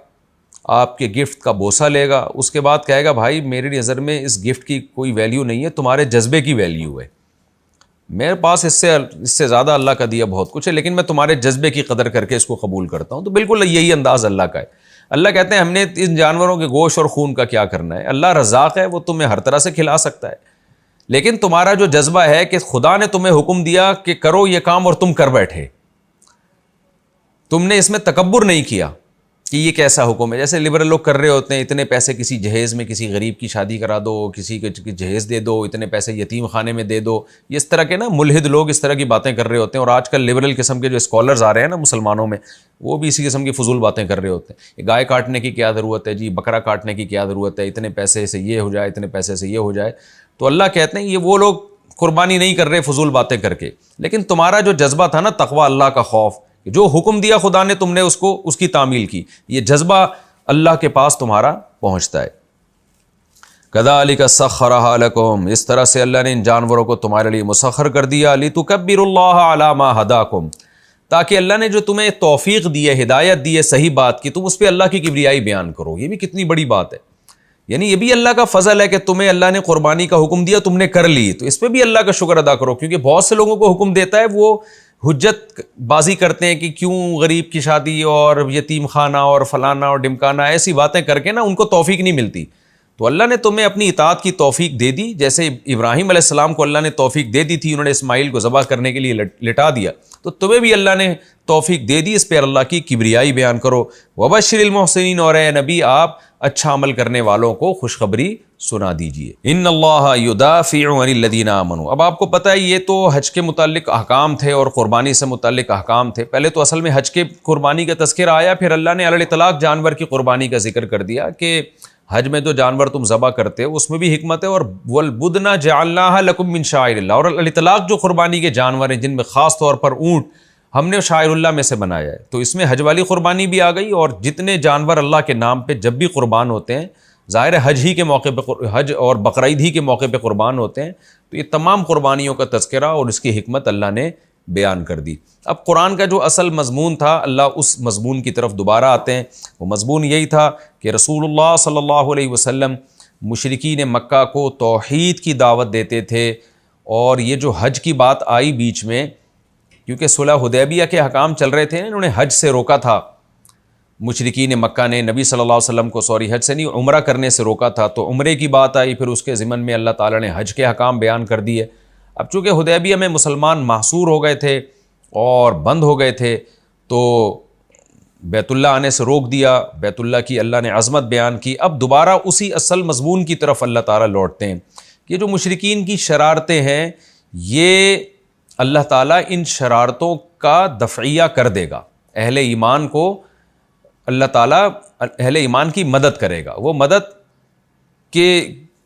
آپ کے گفٹ کا بوسہ لے گا، اس کے بعد کہے گا بھائی میری نظر میں اس گفٹ کی کوئی ویلیو نہیں ہے، تمہارے جذبے کی ویلیو ہے، میرے پاس اس سے زیادہ اللہ کا دیا بہت کچھ ہے، لیکن میں تمہارے جذبے کی قدر کر کے اس کو قبول کرتا ہوں۔ تو بالکل یہی انداز اللہ کا ہے۔ اللہ کہتے ہیں ہم نے ان جانوروں کے گوشت اور خون کا کیا کرنا ہے، اللہ رزاق ہے، وہ تمہیں ہر طرح سے کھلا سکتا ہے، لیکن تمہارا جو جذبہ ہے کہ خدا نے تمہیں حکم دیا کہ کرو یہ کام اور تم کر بیٹھے، تم نے اس میں تکبر نہیں کیا کہ یہ کیسا حکم ہے۔ جیسے لبرل لوگ کر رہے ہوتے ہیں، اتنے پیسے کسی جہیز میں کسی غریب کی شادی کرا دو، کسی کے جہیز دے دو، اتنے پیسے یتیم خانے میں دے دو، یہ اس طرح کے ملحد لوگ اس طرح کی باتیں کر رہے ہوتے ہیں، اور آج کل لبرل قسم کے جو اسکالرز آ رہے ہیں مسلمانوں میں، وہ بھی اسی قسم کی فضول باتیں کر رہے ہوتے ہیں۔ یہ گائے کاٹنے کی کیا ضرورت ہے جی، بکرا کاٹنے کی کیا ضرورت ہے، اتنے پیسے سے یہ ہو جائے، اتنے پیسے سے یہ ہو جائے۔ تو اللہ کہتے ہیں یہ وہ لوگ قربانی نہیں کر رہے فضول باتیں کر کے، لیکن تمہارا جو جذبہ تھا تقوی اللہ کا خوف، جو حکم دیا خدا نے تم نے اس کی تعمیل کی، یہ جذبہ اللہ کے پاس تمہارا پہنچتا ہے۔ کذالک سخرھا لکم، اس طرح سے اللہ نے ان جانوروں کو تمہارے لیے مسخر کر دیا، لتکبروا اللہ علی ما ہداکم، تاکہ اللہ نے جو تمہیں توفیق دی ہے، ہدایت دی ہے صحیح بات کی، تم اس پہ اللہ کی کبریائی بیان کرو۔ یہ بھی کتنی بڑی بات ہے، یعنی یہ بھی اللہ کا فضل ہے کہ تمہیں اللہ نے قربانی کا حکم دیا، تم نے کر لی، تو اس پہ بھی اللہ کا شکر ادا کرو، کیونکہ بہت سے لوگوں کو حکم دیتا ہے وہ حجت بازی کرتے ہیں کہ کیوں غریب کی شادی اور یتیم خانہ اور فلانا اور ڈمکانا، ایسی باتیں کر کے ان کو توفیق نہیں ملتی۔ تو اللہ نے تمہیں اپنی اطاعت کی توفیق دے دی، جیسے ابراہیم علیہ السلام کو اللہ نے توفیق دے دی تھی، انہوں نے اسماعیل کو ذبح کرنے کے لیے لٹا دیا، تو تمہیں بھی اللہ نے توفیق دے دی، اس پہ اللہ کی کبریائی بیان کرو۔ وبشر المحسنین، اور اے نبی آپ اچھا عمل کرنے والوں کو خوشخبری سنا دیجئے۔ ان اللہ یدافع عن الذین آمنوا، اب آپ کو پتہ ہے یہ تو حج کے متعلق احکام تھے اور قربانی سے متعلق احکام تھے، پہلے تو اصل میں حج کے قربانی کا تذکرہ آیا، پھر اللہ نے علی الاطلاق جانور کی قربانی کا ذکر کر دیا کہ حج میں جو جانور تم ذبح کرتے ہو اس میں بھی حکمت ہے، اور والبدن جعلناها لکم من شعائر اللہ، اور علی الاطلاق جو قربانی کے جانور ہیں جن میں خاص طور پر اونٹ ہم نے شاعر اللہ میں سے بنایا ہے، تو اس میں حج والی قربانی بھی آ گئی، اور جتنے جانور اللہ کے نام پہ جب بھی قربان ہوتے ہیں، ظاہر ہے حج ہی کے موقع پہ، حج اور بقرعید ہی کے موقع پہ قربان ہوتے ہیں، تو یہ تمام قربانیوں کا تذکرہ اور اس کی حکمت اللہ نے بیان کر دی۔ اب قرآن کا جو اصل مضمون تھا، اللہ اس مضمون کی طرف دوبارہ آتے ہیں۔ وہ مضمون یہی تھا کہ رسول اللہ صلی اللہ علیہ وسلم مشرکین مکہ کو توحید کی دعوت دیتے تھے، اور یہ جو حج کی بات آئی بیچ میں، کیونکہ صلح حدیبیہ کے حکام چل رہے تھے، انہوں نے حج سے روکا تھا، مشرکین مکہ نے نبی صلی اللہ علیہ وسلم کو حج سے نہیں عمرہ کرنے سے روکا تھا، تو عمرے کی بات آئی، پھر اس کے ضمن میں اللہ تعالیٰ نے حج کے حکام بیان کر دیے۔ اب چونکہ حدیبیہ میں مسلمان محصور ہو گئے تھے اور بند ہو گئے تھے، تو بیت اللہ آنے سے روک دیا، بیت اللہ کی اللہ نے عظمت بیان کی۔ اب دوبارہ اسی اصل مضمون کی طرف اللہ تعالیٰ لوٹتے ہیں کہ جو مشرکین کی شرارتیں ہیں، یہ اللہ تعالیٰ ان شرارتوں کا دفعیہ کر دے گا، اہل ایمان کو اللہ تعالیٰ اہل ایمان کی مدد کرے گا۔ وہ مدد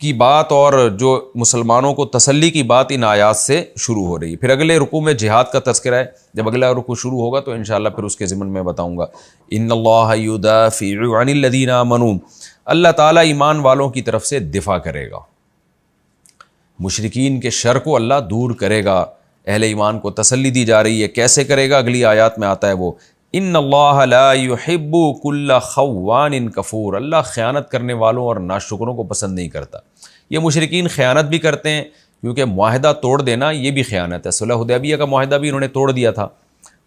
کی بات اور جو مسلمانوں کو تسلی کی بات ان آیات سے شروع ہو رہی ہے۔ پھر اگلے رکوع میں جہاد کا تذکرہ ہے، جب اگلا رکوع شروع ہوگا تو انشاءاللہ پھر اس کے ضمن میں بتاؤں گا۔ ان اللہ یدافع عن الذین آمنوا، اللہ تعالیٰ ایمان والوں کی طرف سے دفاع کرے گا، مشرکین کے شر کو اللہ دور کرے گا، اہل ایمان کو تسلی دی جا رہی ہے۔ کیسے کرے گا؟ اگلی آیات میں آتا ہے وہ، ان اللہ لا يحب كل خوان کفور، اللہ خیانت کرنے والوں اور ناشکروں کو پسند نہیں کرتا۔ یہ مشرکین خیانت بھی کرتے ہیں، کیونکہ معاہدہ توڑ دینا یہ بھی خیانت ہے، صلح حدیبیہ کا معاہدہ بھی انہوں نے توڑ دیا تھا،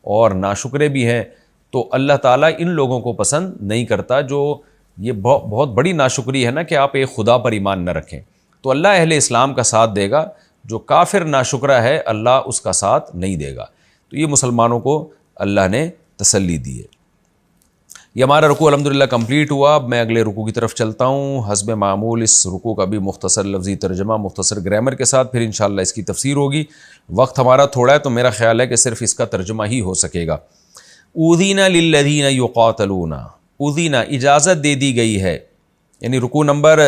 اور ناشکرے بھی ہیں۔ تو اللہ تعالیٰ ان لوگوں کو پسند نہیں کرتا، جو یہ بہت بڑی ناشکری ہے نا کہ آپ ایک خدا پر ایمان نہ رکھیں۔ تو اللہ اہل اسلام کا ساتھ دے گا، جو کافر ناشکرہ ہے اللہ اس کا ساتھ نہیں دے گا۔ تو یہ مسلمانوں کو اللہ نے تسلی دی ہے۔ یہ ہمارا رکوع الحمدللہ کمپلیٹ ہوا۔ اب میں اگلے رکوع کی طرف چلتا ہوں۔ حسب معمول اس رکوع کا بھی مختصر لفظی ترجمہ، مختصر گرامر کے ساتھ، پھر انشاءاللہ اس کی تفسیر ہوگی۔ وقت ہمارا تھوڑا ہے تو میرا خیال ہے کہ صرف اس کا ترجمہ ہی ہو سکے گا۔ اذین للذین یقاتلون، اذین اجازت دے دی گئی ہے، یعنی رکوع نمبر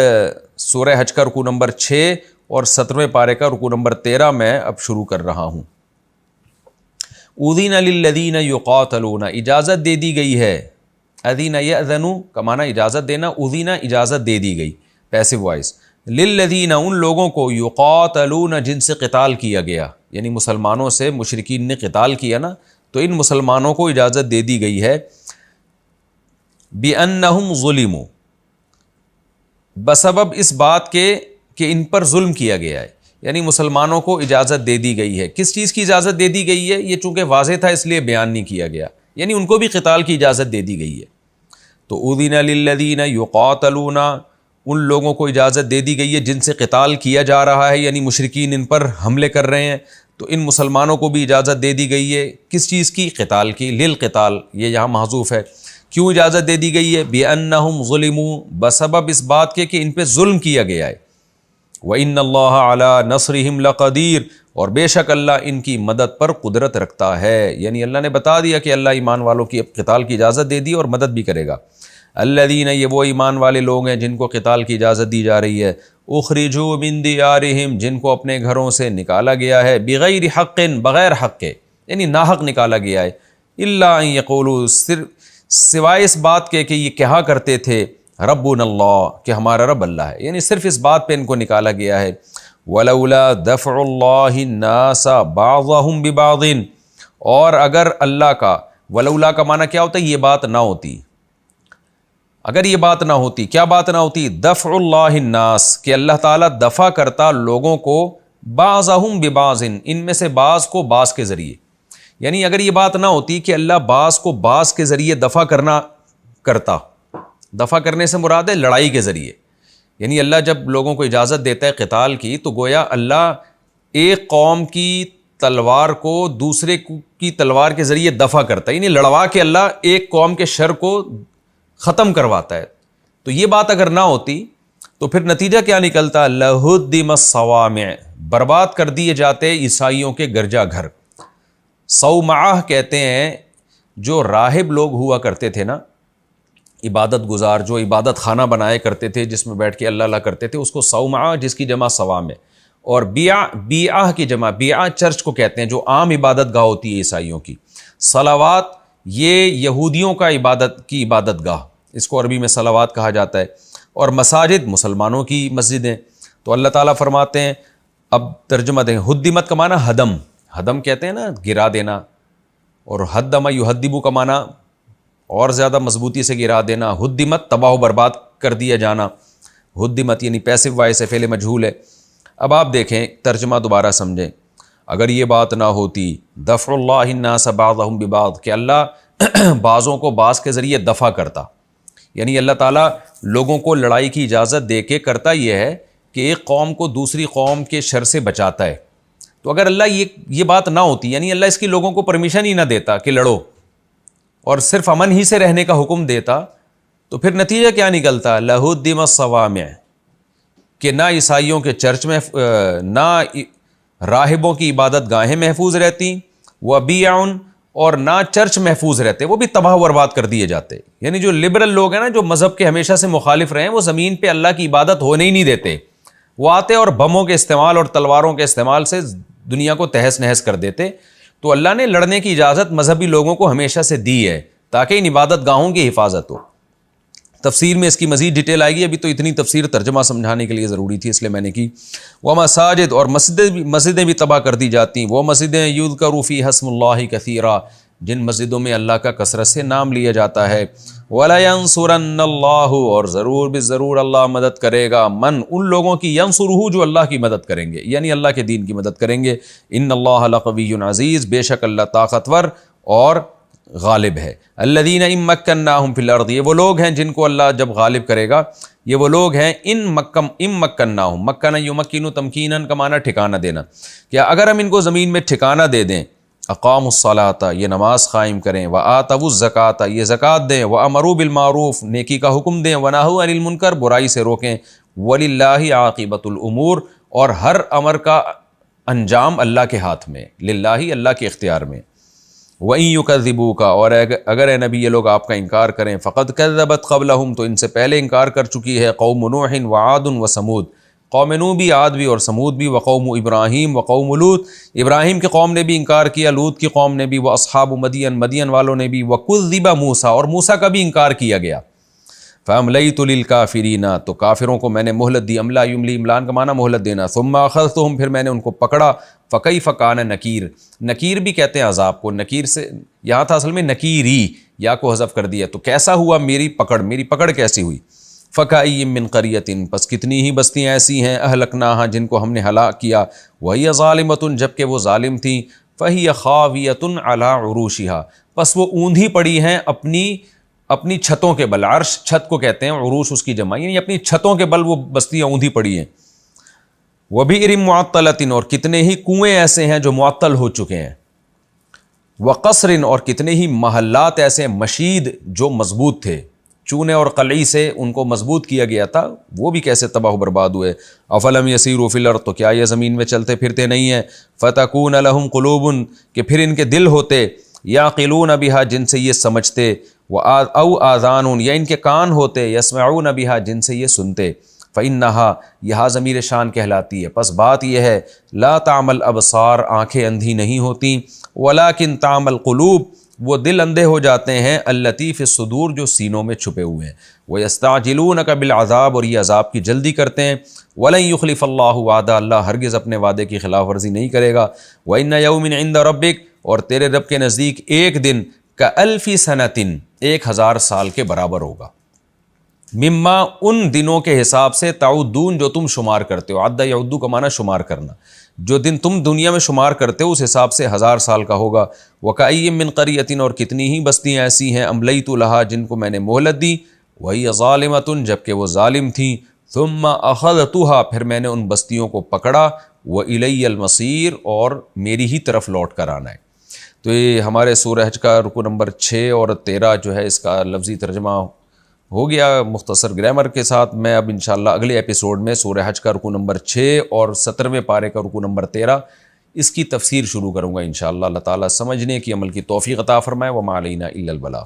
سورہ حج کا رکوع نمبر 6 اور 17ویں پارے کا رکوع نمبر 13 میں اب شروع کر رہا ہوں۔ اذین للذین یقاتلون، اجازت دے دی گئی ہے، اذین یأذن کا معنی اجازت دینا، اذین اجازت دے دی گئی، پیسو وائس، للذین ان لوگوں کو، یقاتلون جن سے قتال کیا گیا، یعنی مسلمانوں سے مشرکین نے قتال کیا نا، تو ان مسلمانوں کو اجازت دے دی گئی ہے، بِأَنَّهُمْ ظُلِمُوا، بسبب اس بات کے کہ ان پر ظلم کیا گیا ہے، یعنی مسلمانوں کو اجازت دے دی گئی ہے۔ کس چیز کی اجازت دے دی گئی ہے؟ یہ چونکہ واضح تھا اس لیے بیان نہیں کیا گیا، یعنی ان کو بھی قتال کی اجازت دے دی گئی ہے۔ تو اذن للذین یقاتلون، ان لوگوں کو اجازت دے دی گئی ہے جن سے قتال کیا جا رہا ہے، یعنی مشرکین ان پر حملے کر رہے ہیں، تو ان مسلمانوں کو بھی اجازت دے دی گئی ہے کس چیز کی؟ قتال کی، للقتال، یہ یہاں محذوف ہے۔ کیوں اجازت دے دی گئی ہے؟ بِأَنَّهُمْ ظُلِمُوا، بسبب اس بات کے کہ ان پہ ظلم کیا گیا ہے۔ وَإِنَّ اللَّهَ عَلَىٰ نَصْرِهِمْ لَقَدِيرٌ، اور بے شک اللہ ان کی مدد پر قدرت رکھتا ہے، یعنی اللہ نے بتا دیا کہ اللہ ایمان والوں کی قتال کی اجازت دے دی اور مدد بھی کرے گا۔ الذین، یہ وہ ایمان والے لوگ ہیں جن کو قتال کی اجازت دی جا رہی ہے، اخرجوا من دیارہم، جن کو اپنے گھروں سے نکالا گیا ہے، بغیر حق، بغیر حق کے، یعنی ناحق نکالا گیا ہے، الا ان یقولوا، سوائے اس بات کے کہ یہ کہا کرتے تھے ربنا اللہ، کہ ہمارا رب اللہ ہے، یعنی صرف اس بات پہ ان کو نکالا گیا ہے۔ ولولا دفع اللہ الناس بعضهم ببعض، اور اگر اللہ کا، ولولا کا معنی کیا ہوتا ہے؟ یہ بات نہ ہوتی، اگر یہ بات نہ ہوتی، کیا بات نہ ہوتی؟ دفع اللہ الناس، کہ اللہ تعالیٰ دفع کرتا لوگوں کو، بعضهم ببعض، ان میں سے بعض کو بعض کے ذریعے، یعنی اگر یہ بات نہ ہوتی کہ اللہ بعض کو بعض کے ذریعے دفع کرتا، دفع کرنے سے مراد ہے لڑائی کے ذریعے، یعنی اللہ جب لوگوں کو اجازت دیتا ہے قتال کی، تو گویا اللہ ایک قوم کی تلوار کو دوسرے کی تلوار کے ذریعے دفع کرتا ہے، یعنی لڑوا کے اللہ ایک قوم کے شر کو ختم کرواتا ہے۔ تو یہ بات اگر نہ ہوتی تو پھر نتیجہ کیا نکلتا؟ لہدم الصوامع، برباد کر دیے جاتے عیسائیوں کے گرجا گھر۔ صومعہ کہتے ہیں جو راہب لوگ ہوا کرتے تھے نا، عبادت گزار، جو عبادت خانہ بنائے کرتے تھے جس میں بیٹھ کے اللہ اللہ کرتے تھے، اس کو صومعہ، جس کی جمع صوامع، اور بیعہ کی جمع، بیعہ چرچ کو کہتے ہیں جو عام عبادت گاہ ہوتی ہے عیسائیوں کی۔ صلوات، یہ یہودیوں کا عبادت گاہ، اس کو عربی میں صلوات کہا جاتا ہے، اور مساجد مسلمانوں کی مسجدیں۔ تو اللہ تعالیٰ فرماتے ہیں، اب ترجمہ دیں، ہدمت کا معنی ہدم، ہدم کہتے ہیں نا گرا دینا، اور حدم یحدب کا معنی اور زیادہ مضبوطی سے گرا دینا، ہدمت تباہ و برباد کر دیا جانا، ہدمت یعنی پیسو وائس ہے، فعل مجہول ہے۔ اب آپ دیکھیں ترجمہ دوبارہ سمجھیں، اگر یہ بات نہ ہوتی دفع اللہ الناس بعضهم ببعض، کہ اللہ بعضوں کو بعض کے ذریعے دفع کرتا، یعنی اللہ تعالیٰ لوگوں کو لڑائی کی اجازت دے کے کرتا یہ ہے کہ ایک قوم کو دوسری قوم کے شر سے بچاتا ہے، تو اگر اللہ یہ بات نہ ہوتی، یعنی اللہ اس کی لوگوں کو پرمیشن ہی نہ دیتا کہ لڑو اور صرف امن ہی سے رہنے کا حکم دیتا، تو پھر نتیجہ کیا نکلتا؟ لہدم الصوامع، کہ نہ عیسائیوں کے چرچ میں، نہ راہبوں کی عبادت گاہیں محفوظ رہتی، وبیع، اور نہ چرچ محفوظ رہتے، وہ بھی تباہ و برباد کر دیے جاتے۔ یعنی جو لبرل لوگ ہیں نا، جو مذہب کے ہمیشہ سے مخالف رہے ہیں، وہ زمین پہ اللہ کی عبادت ہونے ہی نہیں دیتے، وہ آتے اور بموں کے استعمال اور تلواروں کے استعمال سے دنیا کو تہس نہس کر دیتے۔ تو اللہ نے لڑنے کی اجازت مذہبی لوگوں کو ہمیشہ سے دی ہے تاکہ ان عبادت گاہوں کی حفاظت ہو۔ تفسیر میں اس کی مزید ڈیٹیل آئے گی، ابھی تو اتنی تفسیر ترجمہ سمجھانے کے لیے ضروری تھی، اس لیے میں نے کی۔ ومساجد، اور مسجدیں بھی تباہ کر دی جاتی، وہ مسجدیں یذکر فیہا اسم اللہ کثیرا، جن مسجدوں میں اللہ کا کثرت سے نام لیا جاتا ہے۔ وَلَيَنْصُرَنَّ اللَّهُ، اور ضرور بھی ضرور اللہ مدد کرے گا، من، ان لوگوں کی، ینصرہ، جو اللہ کی مدد کریں گے، یعنی اللہ کے دین کی مدد کریں گے۔ ان اللہ لقوی عزیز، بے شک اللہ طاقتور اور غالب ہے۔ الذین ان مکناہم فی الارض، یہ وہ لوگ ہیں جن کو اللہ جب غالب کرے گا، یہ وہ لوگ ہیں ان مکناہم، مکن یمکن تمکینا کا معنی ٹھکانہ دینا، کہ اگر ہم ان کو زمین میں ٹھکانہ دے دیں، اقاموا الصلاۃ، یہ نماز قائم کریں، وآتوا الزکاۃ، یہ زکوٰۃ دیں، وامروا بالمعروف، نیکی کا حکم دیں، ونہوا عن المنکر، برائی سے روکیں، وللہ عاقبۃ الامور، اور ہر امر کا انجام اللہ کے ہاتھ میں، للہ، اللہ کے اختیار میں۔ وَإِن يُكَذِّبُوكَ، اور اگر اے نبی یہ لوگ آپ کا انکار کریں، فَقَدْ كَذَّبَتْ قَبْلَهُمْ، تو ان سے پہلے انکار کر چکی ہے، قوم نوح وعاد وثمود، قوم نوح بھی، عاد بھی اور سمود بھی، وقوم ابراہیم وقوم لوط، ابراہیم کی قوم نے بھی انکار کیا، لوط کی قوم نے بھی، واصحاب مدین، مدین والوں نے بھی، وَكُذِّبَ موسیٰ، اور موسیٰ کا بھی انکار کیا گیا۔ فَأَمْلَيْتُ لِلْكَافِرِينَ، تو کافروں کو میں نے مہلت دی، املا یملی، املان کا معنی مہلت دینا، ثم اخذتهم، پھر میں نے ان کو پکڑا، فکیف کان نکیر، نکیر بھی کہتے ہیں عذاب کو، نکیر سے یہاں تھا اصل میں نکیری، یا کو حذف کر دیا، تو کیسا ہوا میری پکڑ کیسی ہوئی؟ فکأی من قریۃ، پس کتنی ہی بستیاں ایسی ہیں، اہلکناہا، جن کو ہم نے ہلاک کیا، وہی ظالمۃ، جبکہ وہ ظالم تھیں، فہی خاویۃ علی عروشہا، پس وہ اوندھی پڑی ہیں اپنی چھتوں کے بل، عرش چھت کو کہتے ہیں، عروش اس کی جمع، یعنی اپنی چھتوں کے بل وہ بستیاں اوندھی پڑی ہیں۔ وَبِئْرٍ مُعَطَّلَةٍ، اور کتنے ہی کنویں ایسے ہیں جو معطل ہو چکے ہیں، وَقَصْرٍ، اور کتنے ہی محلات ایسے ہیں، مشید، جو مضبوط تھے، چونے اور قلعی سے ان کو مضبوط کیا گیا تھا، وہ بھی کیسے تباہ و برباد ہوئے۔ افلم یسیروا فی الارض، تو کیا یہ زمین میں چلتے پھرتے نہیں ہیں، فتکون لہم قلوب، کہ پھر ان کے دل ہوتے، یعقلون بہا، جن سے یہ سمجھتے، او آذان، یا ان کے کان ہوتے، یسمعون بہا، جن سے یہ سنتے، فإنہا، یہاں ضمیر شان کہلاتی ہے، پس بات یہ ہے، لا تعمل ابصار، آنکھیں اندھی نہیں ہوتی، ولکن تعمل قلوب، وہ دل اندھے ہو جاتے ہیں، التی فی الصدور، جو سینوں میں چھپے ہوئے ہیں، ویستعجلونک بالعذاب، اور یہ عذاب کی جلدی کرتے ہیں، ولن یخلف اللہ وعدہ، اللہ ہرگز اپنے وعدے کی خلاف ورزی نہیں کرے گا، وإن یوم عند ربک، اور تیرے رب کے نزدیک ایک دن، کألف سنۃ، 1000 سال کے برابر ہوگا، مما، ان دنوں کے حساب سے، تعدون، جو تم شمار کرتے ہو، عد یعد کا معنی شمار کرنا، جو دن تم دنیا میں شمار کرتے ہو اس حساب سے 1000 سال کا ہوگا۔ وَكَأَيٍّ مِّن قَرْيَةٍ، اور کتنی ہی بستیاں ایسی ہیں، أَمْلَيْتُ لَهَا، جن کو میں نے مہلت دی، وَهِيَ ظَالِمَةٌ، جبکہ وہ ظالم تھیں، ثُمَّ أَخَذْتُهَا، پھر میں نے ان بستیوں کو پکڑا، وَإِلَيَّ الْمَصِيرُ، اور میری ہی طرف لوٹ کر آنا ہے۔ تو یہ ہمارے سورہ حج کا رکوع نمبر 6 اور 13 جو ہے، اس کا لفظی ترجمہ ہو گیا مختصر گرامر کے ساتھ۔ میں اب انشاءاللہ اگلے ایپیسوڈ میں سورہ حج کا رکوع نمبر 6 اور 17ویں پارے کا رکوع نمبر 13 اس کی تفسیر شروع کروں گا انشاءاللہ۔ اللہ تعالیٰ سمجھنے کی، عمل کی توفیق عطا فرمائے۔ وما علینا الا البلاغ۔